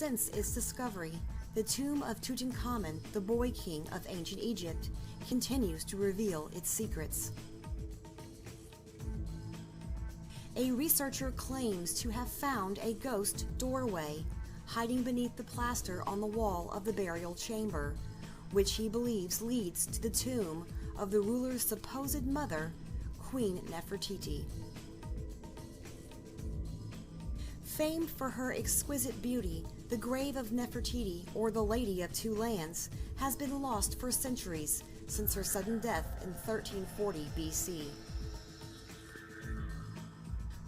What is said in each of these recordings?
Since its discovery, the tomb of Tutankhamun, the boy king of ancient Egypt, continues to reveal its secrets. A researcher claims to have found a ghost doorway hiding beneath the plaster on the wall of the burial chamber, which he believes leads to the tomb of the ruler's supposed mother, Queen Nefertiti. Famed for her exquisite beauty, the grave of Nefertiti, or the Lady of Two Lands, has been lost for centuries since her sudden death in 1340 BC.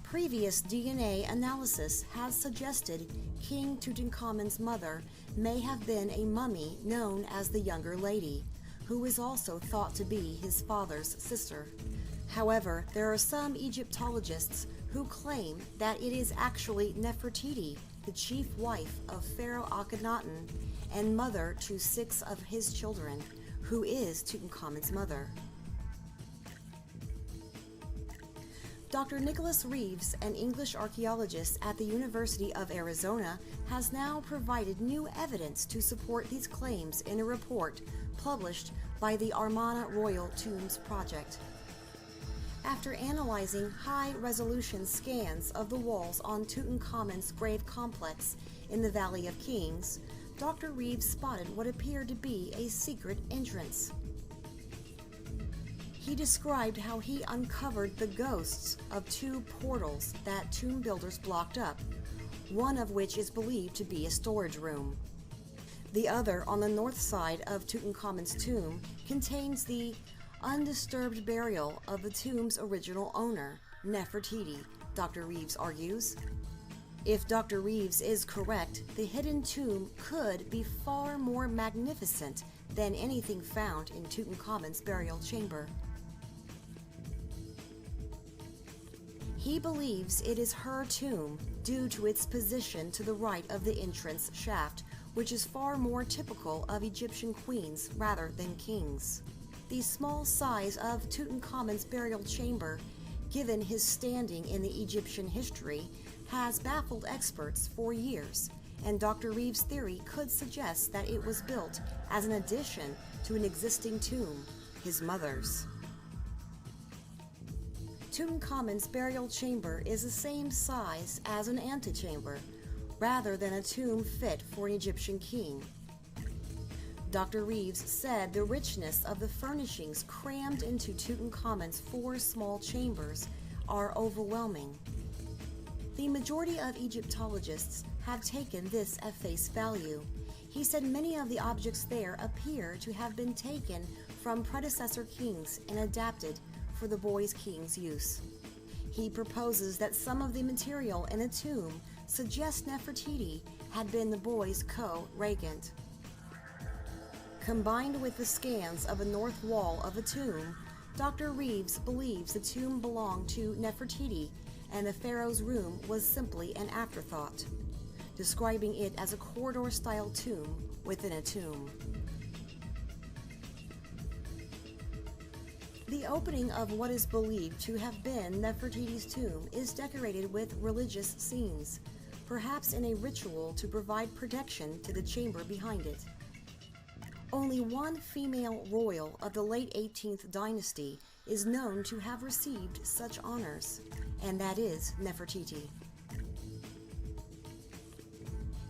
Previous DNA analysis has suggested King Tutankhamun's mother may have been a mummy known as the Younger Lady, who is also thought to be his father's sister. However, there are some Egyptologists who claim that it is actually Nefertiti, the chief wife of Pharaoh Akhenaten and mother to 6 of his children, who is Tutankhamun's mother. Dr. Nicholas Reeves, an English archaeologist at the University of Arizona, has now provided new evidence to support these claims in a report published by the Amarna Royal Tombs Project. After analyzing high-resolution scans of the walls on Tutankhamun's grave complex in the Valley of Kings, Dr. Reeves spotted what appeared to be a secret entrance. He described how he uncovered the ghosts of 2 portals that tomb builders blocked up, one of which is believed to be a storage room. The other, on the north side of Tutankhamun's tomb, contains the undisturbed burial of the tomb's original owner, Nefertiti, Dr. Reeves argues. If Dr. Reeves is correct, the hidden tomb could be far more magnificent than anything found in Tutankhamun's burial chamber. He believes it is her tomb due to its position to the right of the entrance shaft, which is far more typical of Egyptian queens rather than kings. The small size of Tutankhamun's burial chamber, given his standing in the Egyptian history, has baffled experts for years, and Dr. Reeves' theory could suggest that it was built as an addition to an existing tomb, his mother's. Tutankhamun's burial chamber is the same size as an antechamber, rather than a tomb fit for an Egyptian king. Dr. Reeves said the richness of the furnishings crammed into Tutankhamun's 4 small chambers are overwhelming. The majority of Egyptologists have taken this at face value. He said many of the objects there appear to have been taken from predecessor kings and adapted for the boy king's use. He proposes that some of the material in the tomb suggests Nefertiti had been the boy's co-regent. Combined with the scans of a north wall of a tomb, Dr. Reeves believes the tomb belonged to Nefertiti and the pharaoh's room was simply an afterthought, describing it as a corridor-style tomb within a tomb. The opening of what is believed to have been Nefertiti's tomb is decorated with religious scenes, perhaps in a ritual to provide protection to the chamber behind it. Only one female royal of the late 18th dynasty is known to have received such honors, and that is Nefertiti.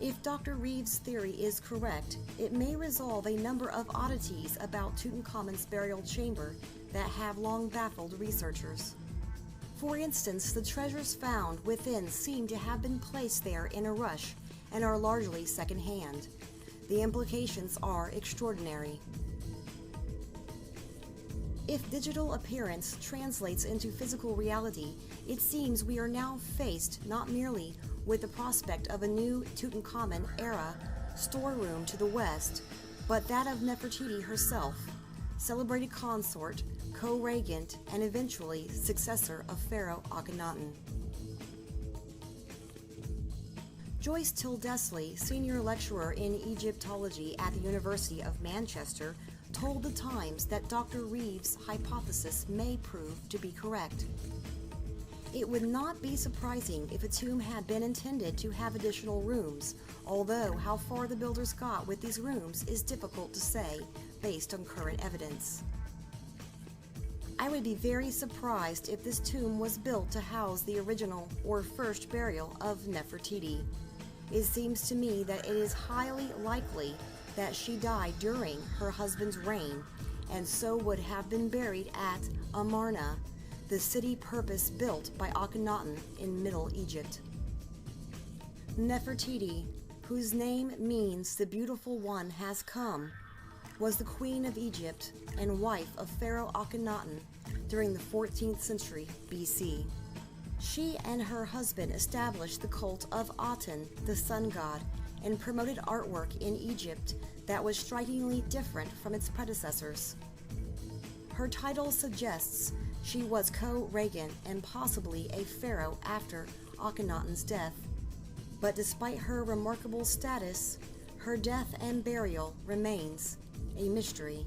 If Dr. Reeves' theory is correct, it may resolve a number of oddities about Tutankhamun's burial chamber that have long baffled researchers. For instance, the treasures found within seem to have been placed there in a rush and are largely second-hand. The implications are extraordinary. If digital appearance translates into physical reality, it seems we are now faced not merely with the prospect of a new Tutankhamun-era storeroom to the west, but that of Nefertiti herself, celebrated consort, co-regent, and eventually successor of Pharaoh Akhenaten. Joyce Tildesley, senior lecturer in Egyptology at the University of Manchester, told The Times that Dr. Reeves' hypothesis may prove to be correct. It would not be surprising if a tomb had been intended to have additional rooms, although how far the builders got with these rooms is difficult to say based on current evidence. I would be very surprised if this tomb was built to house the original or first burial of Nefertiti. It seems to me that it is highly likely that she died during her husband's reign and so would have been buried at Amarna, the city purpose-built by Akhenaten in Middle Egypt. Nefertiti, whose name means the beautiful one has come, was the queen of Egypt and wife of Pharaoh Akhenaten during the 14th century BC. She and her husband established the cult of Aten, the sun god, and promoted artwork in Egypt that was strikingly different from its predecessors. Her title suggests she was co-regent and possibly a pharaoh after Akhenaten's death. But despite her remarkable status, her death and burial remains a mystery.